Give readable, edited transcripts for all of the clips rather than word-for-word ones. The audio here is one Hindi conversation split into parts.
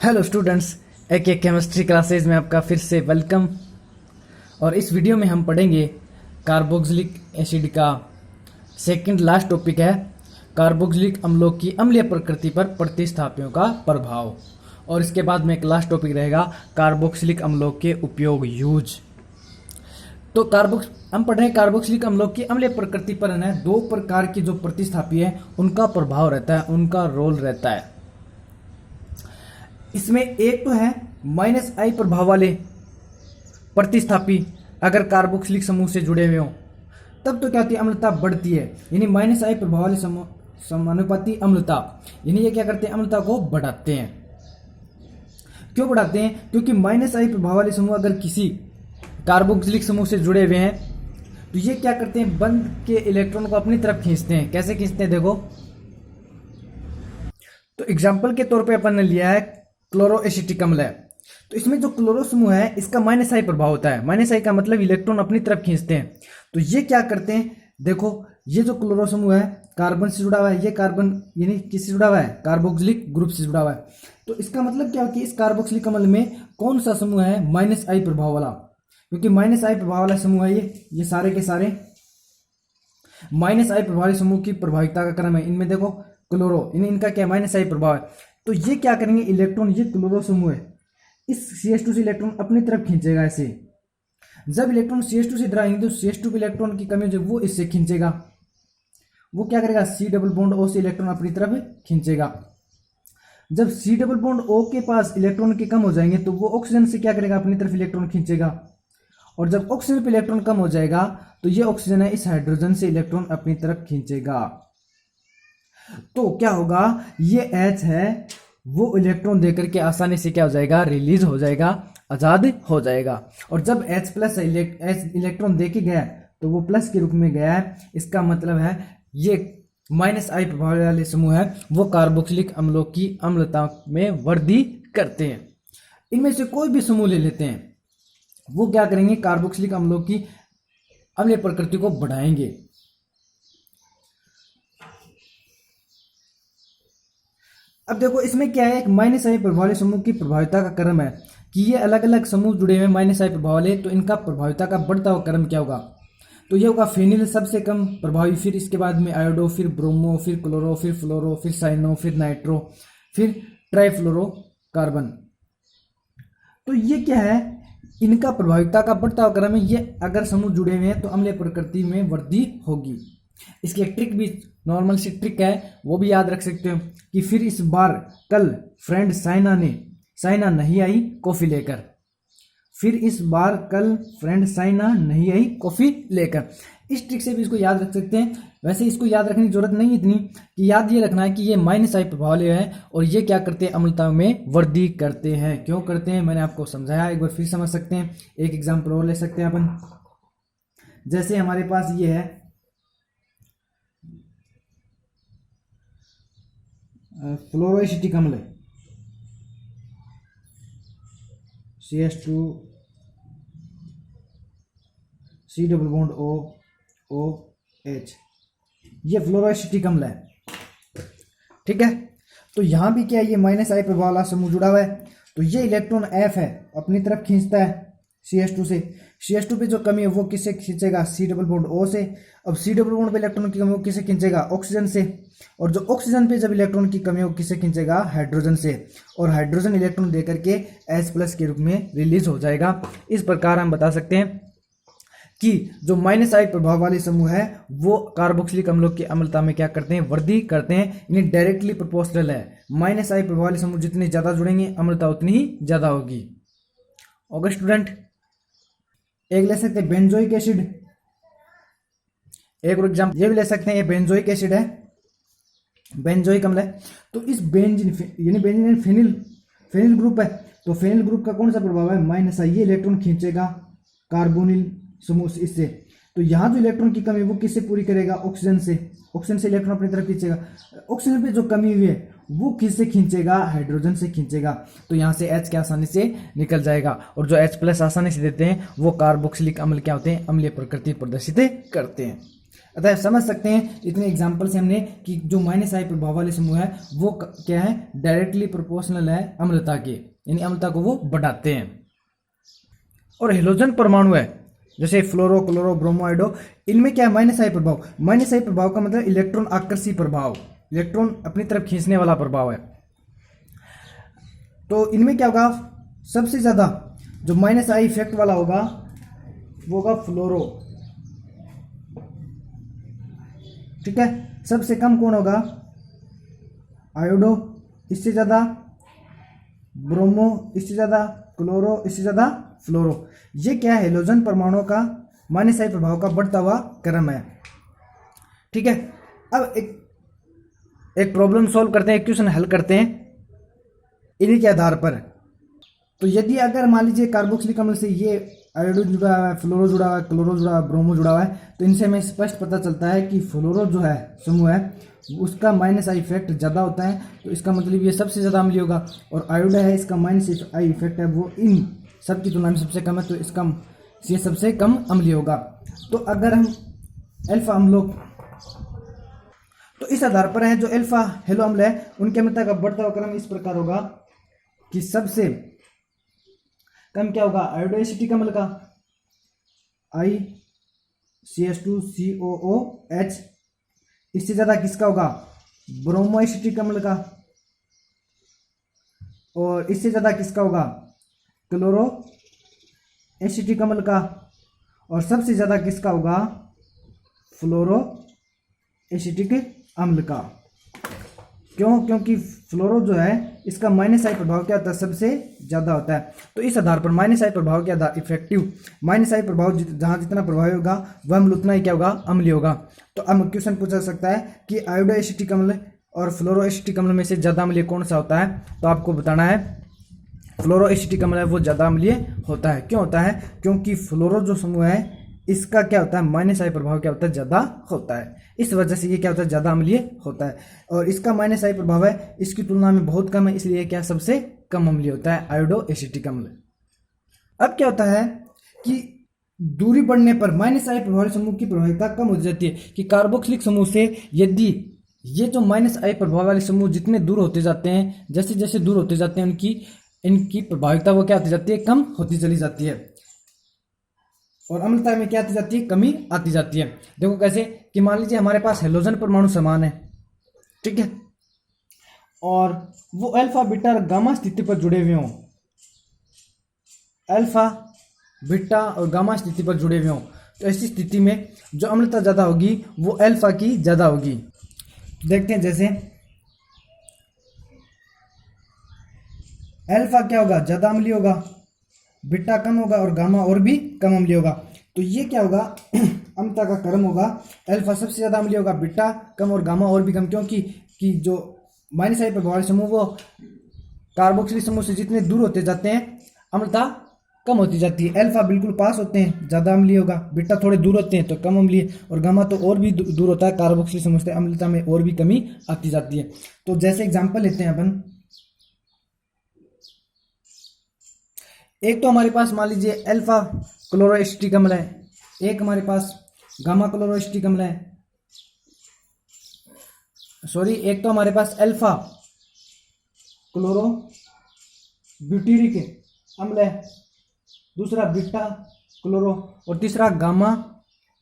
हेलो स्टूडेंट्स, एक केमिस्ट्री क्लासेज में आपका फिर से वेलकम। और इस वीडियो में हम पढ़ेंगे कार्बोक्सिलिक एसिड का सेकंड लास्ट टॉपिक है कार्बोक्सिलिक अम्लों की अम्लीय प्रकृति पर प्रतिस्थापियों का प्रभाव। और इसके बाद में एक लास्ट टॉपिक रहेगा कार्बोक्सिलिक अम्लों के उपयोग यूज। तो हम पढ़ रहे हैं कार्बोक्सिलिक अम्लों की अम्लीय प्रकृति पर है दो प्रकार की जो प्रतिस्थापी है उनका प्रभाव रहता है, उनका रोल रहता है। इसमें एक तो है -I प्रभाव वाले प्रतिस्थापी, अगर कार्बोक्सिलिक समूह से जुड़े हुए हों तब तो क्या होती है, अम्लता बढ़ती है। यानी -I प्रभाव वाले समानुपाती अम्लता, यानी ये क्या करते हैं, अम्लता को बढ़ाते हैं। क्यों बढ़ाते हैं? क्योंकि -I प्रभाव वाले समूह अगर किसी कार्बोक्सिलिक समूह से जुड़े हुए हैं तो ये क्या करते हैं, बंद के इलेक्ट्रॉन को अपनी तरफ खींचते हैं। कैसे खींचते हैं देखो, तो एग्जाम्पल के तौर पे अपन ने लिया है क्लोरोएसिटिक अम्ल है। तो इसमें जो क्लोरो समूह है इसका -I प्रभाव होता है। -I का मतलब इलेक्ट्रॉन अपनी तरफ खींचते हैं। तो ये क्या करते हैं, देखो ये जो क्लोरो समूह है कार्बन से जुड़ा हुआ है, ये कार्बन यानी किससे जुड़ा हुआ है, कार्बोक्सिलिक ग्रुप से जुड़ा हुआ है। तो इसका मतलब क्या है कि इस कार्बोक्सिलिक अम्ल में कौन सा समूह है, -I प्रभाव वाला। क्योंकि -I प्रभाव वाला समूह है ये सारे के सारे -I प्रभावी समूह की प्रभाविता का क्रम है। इनमें देखो क्लोरो, इनका क्या -I प्रभाव है। तो ये क्या करेंगे, इलेक्ट्रॉन, ये क्लोरो समूह है, इस CH2 से इलेक्ट्रॉन अपनी तरफ खींचेगा ऐसे। जब इलेक्ट्रॉन CH2 से इधर तो CH2 के इलेक्ट्रॉन की कमी जो वो इससे खींचेगा, वो क्या करेगा, C डबल बॉन्ड O से इलेक्ट्रॉन अपनी तरफ खींचेगा। जब C डबल बॉन्ड O के पास इलेक्ट्रॉन के कम हो जाएंगे तो वो ऑक्सीजन से क्या करेगा, अपनी तरफ इलेक्ट्रॉन खींचेगा। और जब ऑक्सीजन पे इलेक्ट्रॉन कम हो जाएगा तो ये ऑक्सीजन है, इस हाइड्रोजन से इलेक्ट्रॉन अपनी तरफ खींचेगा। तो क्या होगा, ये H है वो इलेक्ट्रॉन देकर के आसानी से क्या हो जाएगा, रिलीज हो जाएगा, आजाद हो जाएगा। और जब H प्लस इलेक्ट्रॉन देके गया तो वो प्लस के रूप में गया है। इसका मतलब है ये -I प्रभाव वाले समूह है वो कार्बोक्सिलिक अम्लों की अम्लता में वृद्धि करते हैं। इनमें से कोई भी समूह ले लेते हैं, वो क्या करेंगे, कार्बोक्सिलिक अम्लों की अम्लीय प्रकृति को बढ़ाएंगे। अब देखो इसमें क्या है, एक -I प्रभाव वाले समूह की प्रभाविता का क्रम है कि ये अलग अलग समूह जुड़े हुए -I प्रभाव वाले, तो इनका प्रभाविता का बढ़ता हुआ क्रम क्या होगा, तो ये होगा फिनिल सबसे कम प्रभावी, फिर इसके बाद में आयोडो, फिर ब्रोमो, फिर क्लोरो, फिर फ्लोरो, फिर साइनो, फिर नाइट्रो, फिर ट्राइफ्लोरो कार्बन। तो ये क्या है, इनका प्रभाविता का बढ़ता हुआ क्रम है। ये अगर समूह जुड़े हुए हैं तो अम्लीय प्रकृति में वृद्धि होगी। इसकी एक ट्रिक भी, नॉर्मल सी ट्रिक है, वो भी याद रख सकते हो कि फिर इस बार कल फ्रेंड साइना नहीं आई कॉफी लेकर। फिर इस बार कल फ्रेंड साइना नहीं आई कॉफी लेकर। इस ट्रिक से भी इसको याद रख सकते हैं। वैसे इसको याद रखने की जरूरत नहीं इतनी, कि याद ये रखना है कि ये -I प्रभाव वाले है और ये क्या करते हैं, अम्लता में वृद्धि करते हैं। क्यों करते हैं मैंने आपको समझाया, एक बार फिर समझ सकते हैं। एक एग्जाम्पल और ले सकते हैं अपन, जैसे हमारे पास ये है फ्लोरोएसिटिक अम्ल, CH2 C double bond OH, ये फ्लोरोएसिटिक अम्ल है, ठीक है। तो यहां भी क्या है, ये -I प्रभाव वाला समूह जुड़ा हुआ है। तो ये इलेक्ट्रॉन F है, अपनी तरफ खींचता है CH2 से। CH2 पे जो कमी है वो किससे खींचेगा, C डबल बॉन्ड O से। अब C डबल बॉन्ड पे इलेक्ट्रॉन की कमी वो किससे खींचेगा, ऑक्सीजन से। और जो ऑक्सीजन पे जब इलेक्ट्रॉन की कमी हो किससे खींचेगा, हाइड्रोजन से। और हाइड्रोजन इलेक्ट्रॉन देकर के H प्लस के रूप में रिलीज हो जाएगा। इस प्रकार हम बता सकते हैं कि जो -I प्रभाव वाले समूह है वो कार्बोक्सिलिक अम्लों की अम्लता में क्या करते हैं, वृद्धि करते हैं। इन्हें डायरेक्टली प्रोपोर्शनल है, -I प्रभाव वाले समूह जितने ज्यादा जुड़ेंगे अम्लता उतनी ही ज्यादा होगी। ओके स्टूडेंट, एक ले सकते हैं बेंजोइक एसिड, एक और एग्जाम्पल ये भी ले सकते हैं, ये बेंजोइक एसिड है, बेंजोइक अम्ल है। तो इस बेंजीन यानी बेंजीन फेनिल ग्रुप है, तो फेनिल ग्रुप का कौन सा प्रभाव है, -I। ये इलेक्ट्रॉन खींचेगा कार्बोनिल समूह इससे। तो यहां जो इलेक्ट्रॉन की कमी वो किससे पूरी करेगा, ऑक्सीजन से। ऑक्सीजन से इलेक्ट्रॉन अपनी तरफ खींचेगा। ऑक्सीजन पे जो कमी हुई है वो किससे खींचेगा, हाइड्रोजन से खींचेगा। तो यहां से H के आसानी से निकल जाएगा। और जो H प्लस आसानी से देते हैं वो कार्बोक्सिलिक अम्ल क्या होते हैं, अम्लीय प्रकृति प्रदर्शित करते हैं। अतः समझ सकते हैं इतने एग्जाम्पल से हमने कि जो माइनस आई प्रभाव वाले समूह है वो क्या है, डायरेक्टली प्रोपोर्शनल है अम्लता के, यानी अम्लता को वो बढ़ाते हैं। और हेलोजन परमाणु है जैसे फ्लोरो, क्लोरो, ब्रोमो, आयोडो, इनमें क्या है माइनस आई प्रभाव। माइनस आई प्रभाव का मतलब इलेक्ट्रॉन आकर्षी प्रभाव, इलेक्ट्रॉन अपनी तरफ खींचने वाला प्रभाव है। तो इनमें क्या होगा, सबसे ज्यादा जो माइनस आई इफेक्ट वाला होगा वो होगा फ्लोरो, ठीक है। सबसे कम कौन होगा, आयोडो, इससे ज्यादा ब्रोमो, इससे ज्यादा क्लोरो, इससे ज्यादा फ्लोरो। ये क्या है, हेलोजन परमाणुओं का माइनस आई प्रभाव का बढ़ता हुआ क्रम है, ठीक है। अब एक प्रॉब्लम सॉल्व करते हैं, एक क्वेश्चन हल करते हैं इन्हीं के आधार पर। तो यदि अगर मान लीजिए कार्बोक्सिलिक अम्ल से ये आयोडो जुड़ा हुआ है, फ्लोरो जुड़ा हुआ है, क्लोरो जुड़ा हुआ है, ब्रोमो जुड़ा हुआ है, तो इनसे हमें स्पष्ट पता चलता है कि फ्लोरो जो है समूह है उसका माइनस आई इफेक्ट ज़्यादा होता है, तो इसका मतलब ये सबसे ज़्यादा अम्लीय होगा। और आयोडो है इसका माइनस आई इफेक्ट है वो इन सब की तुलना में सबसे कम है, तो इसका ये सबसे कम अम्लीय होगा। तो अगर हम अल्फा अम्लों, तो इस आधार पर है जो अल्फा हेलो अम्ल है उनकी अम्लता का बढ़ता हुआ क्रम इस प्रकार होगा कि सबसे कम क्या होगा, आयोडो एसिटिक अम्ल का ICH2COOH, इससे ज्यादा किसका होगा, ब्रोमो एसिटिक अम्ल का, और इससे ज्यादा किसका होगा, क्लोरो एसिटिक अम्ल का, और सबसे ज्यादा किसका होगा, फ्लोरो एसिटिक अम्ल का। क्यों, क्योंकि फ्लोरो जो है इसका माइनस आई प्रभाव क्या होता है, सबसे ज्यादा होता है। तो इस आधार पर माइनस आई प्रभाव के आधार इफेक्टिव माइनस आई प्रभाव जहां जितना प्रभावी होगा वह अम्ल उतना ही क्या होगा, अम्लीय होगा। तो अब क्वेश्चन पूछा सकता है कि आयोडो एसिटिक अम्ल और फ्लोरो एसिटिक अम्ल में से ज्यादा अम्लीय कौन सा होता है, तो आपको बताना है फ्लोरो एसिटिक अम्ल है वो ज्यादा अम्लीय होता है। क्यों होता है, क्योंकि फ्लोरो जो समूह है इसका क्या होता है, माइनस आई प्रभाव क्या होता है, ज्यादा होता है, इस वजह से ये क्या होता है, ज्यादा अम्लीय होता है। और इसका माइनस आई प्रभाव है इसकी तुलना में बहुत कम है, इसलिए क्या सबसे कम अम्लीय होता है, आयोडो एसिटिक अम्ल। अब क्या होता है कि दूरी बढ़ने पर माइनस आई प्रभावी समूह की प्रभाविता कम हो जाती है, कि कार्बोक्सिलिक समूह से यदि ये जो माइनस आई प्रभाव वाले समूह जितने दूर होते जाते हैं, जैसे जैसे दूर होते जाते हैं इनकी प्रभाविता वो क्या होती जाती है, कम होती चली जाती है, और अम्लता में क्या आती जाती है, कमी आती जाती है। देखो कैसे, कि मान लीजिए हमारे पास हेलोजन परमाणु समान है, ठीक है, और वो अल्फा बीटा और गामा स्थिति पर जुड़े हुए हों, अल्फा बीटा और गामा स्थिति पर जुड़े हुए हों, तो ऐसी स्थिति में जो अम्लता ज्यादा होगी वो अल्फा की ज्यादा होगी। देखते हैं, जैसे अल्फा क्या होगा, ज्यादा अम्लीय होगा, बीटा कम होगा और गामा और भी कम अम्लीय होगा। तो ये क्या होगा अम्लता का क्रम होगा, अल्फा सबसे ज्यादा अम्लीय होगा, बीटा कम और गामा और भी कम, क्योंकि कि जो माइनस आई प्रभावी समूह वो कार्बोक्सिलिक समूह से जितने दूर होते जाते हैं अम्लता कम होती जाती है। अल्फा बिल्कुल पास होते हैं ज्यादा अम्लीय होगा, बीटा थोड़े दूर होते हैं तो कम अम्लीय, और गामा तो और भी दूर होता है कार्बोक्सिलिक समूह से, अम्लता में और भी कमी आती जाती है। तो जैसे एग्जाम्पल लेते हैं अपन, एक तो हमारे पास मान लीजिए अल्फा क्लोरो एसिटिक अम्ल है, एक हमारे पास गामा क्लोरो एसिटिक अम्ल है, सॉरी एक तो हमारे पास अल्फा क्लोरो ब्यूटीरिक अम्ल है, दूसरा बीटा क्लोरो और तीसरा गामा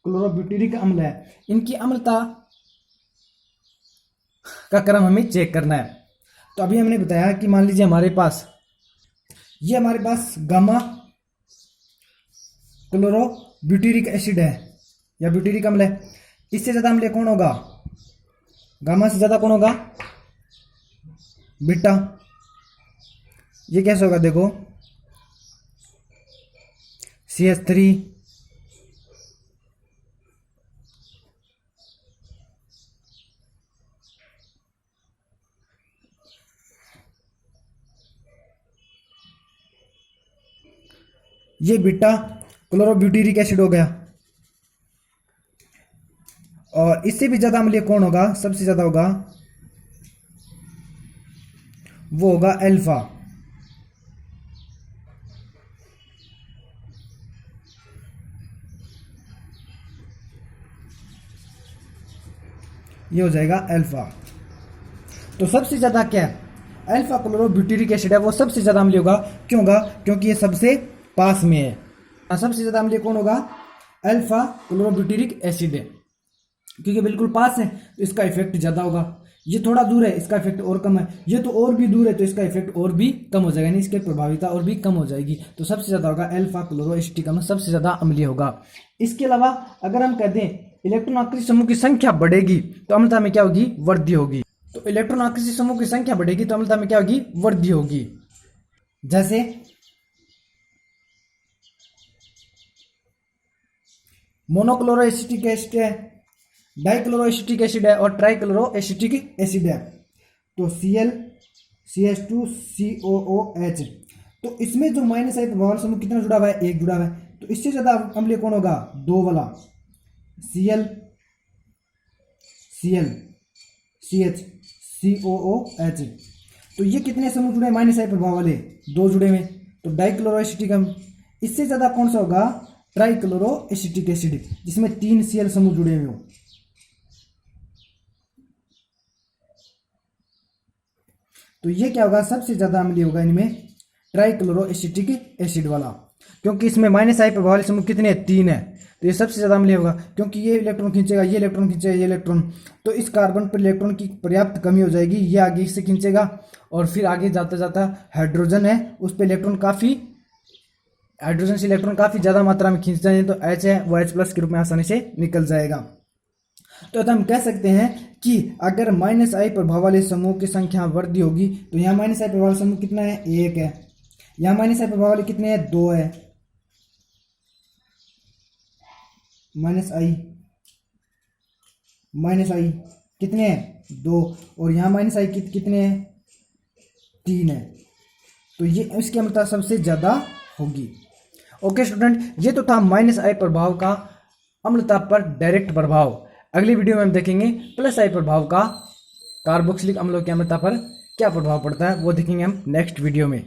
क्लोरो ब्यूटीरिक अम्ल है। इनकी अम्लता का क्रम हमें चेक करना है। तो अभी हमने बताया कि मान लीजिए हमारे पास गामा क्लोरो ब्यूटीरिक एसिड है या ब्यूटीरिक अम्ल है, इससे ज्यादा अम्लीय कौन होगा, गामा से ज्यादा कौन होगा, बीटा। ये कैसे होगा, देखो CH3 ये बीटा क्लोरोब्यूटेरिक एसिड हो गया, और इससे भी ज्यादा अम्लीय कौन होगा, सबसे ज्यादा होगा वो होगा अल्फा। ये हो जाएगा अल्फा। तो सबसे ज्यादा क्या है, अल्फा क्लोरोब्यूटेरिक एसिड है, वो सबसे ज्यादा अम्लीय होगा। क्यों होगा? क्योंकि ये सबसे पास में है। सबसे ज्यादा अम्लीय कौन होगा? अल्फा क्लोरोब्यूटेरिक एसिड है, क्योंकि बिल्कुल पास है तो इसका इफेक्ट ज्यादा होगा। ये थोड़ा दूर है, इसका इफेक्ट और कम है। ये तो और भी दूर है तो इसका इफेक्ट और भी कम हो जाएगा, यानी इसकी प्रभाविता और भी कम हो जाएगी। तो सबसे ज्यादा होगा अल्फा क्लोरोएसिटिक अम्ल, सबसे ज्यादा अम्लीय होगा। इसके अलावा अगर हम कहते हैं इलेक्ट्रॉन आकृति समूह की संख्या बढ़ेगी तो अम्लता में क्या होगी? वृद्धि होगी। तो इलेक्ट्रॉन आकृति समूह की संख्या बढ़ेगी तो अम्लता में क्या होगी? वृद्धि होगी। जैसे मोनोक्लोरोएसिटिक एसिड है, डाइक्लोरोएसिटिक एसिड है और ट्राइक्लोरोएसिटिक एसिड है। तो Cl CH2COOH, तो इसमें जो माइनस आई प्रभाव समूह कितना जुड़ा हुआ है? एक जुड़ा हुआ है। तो इससे ज्यादा अम्लीय कौन होगा? दो वाला Cl CH COOH। तो ये कितने समूह जुड़े? माइनस आई प्रभाव वाले दो जुड़े हुए। तो डाइक्लोरोएसिटिक अम्ल। इससे ज्यादा कौन सा होगा? ट्राइक्लोरोएसिटिक एसिड, जिसमें 3 Cl समूह जुड़े हुए हो। तो ये क्या होगा? सबसे ज्यादा अम्लीय होगा इनमें ट्राइक्लोरोएसिटिक एसिड वाला, क्योंकि इसमें माइनस आई प्रभाव वाले समूह कितने? 3 है। तो ये सबसे ज्यादा अम्लीय होगा, क्योंकि ये इलेक्ट्रॉन खींचेगा, ये इलेक्ट्रॉन खींचेगा, ये इलेक्ट्रॉन, तो इस कार्बन पर इलेक्ट्रॉन की पर्याप्त कमी हो जाएगी। ये आगे से खींचेगा और फिर आगे जाता जाता हाइड्रोजन है, उस पर इलेक्ट्रॉन काफी, हाइड्रोजन से इलेक्ट्रॉन काफी ज्यादा मात्रा में खींच जाएंगे, तो H है वो H+ के रूप में आसानी से निकल जाएगा। तो हम कह सकते हैं कि अगर माइनस आई प्रभाव वाले समूह की संख्या वृद्धि होगी, तो यहाँ माइनस आई प्रभाव वाले समूह कितना है? 1 है। यहाँ माइनस आई प्रभाव वाले कितने हैं? 2 है। माइनस आई कितने हैं? 2। और यहाँ माइनस आई कितने हैं? 3 है। तो ये इसकी अम्लता सबसे ज्यादा होगी। ओके स्टूडेंट, ये तो था माइनस आई प्रभाव का अम्लता पर डायरेक्ट प्रभाव। अगली वीडियो में हम देखेंगे प्लस आई प्रभाव का कार्बोक्सिलिक अम्लों की अम्लता पर क्या प्रभाव पड़ता है, वो देखेंगे हम नेक्स्ट वीडियो में।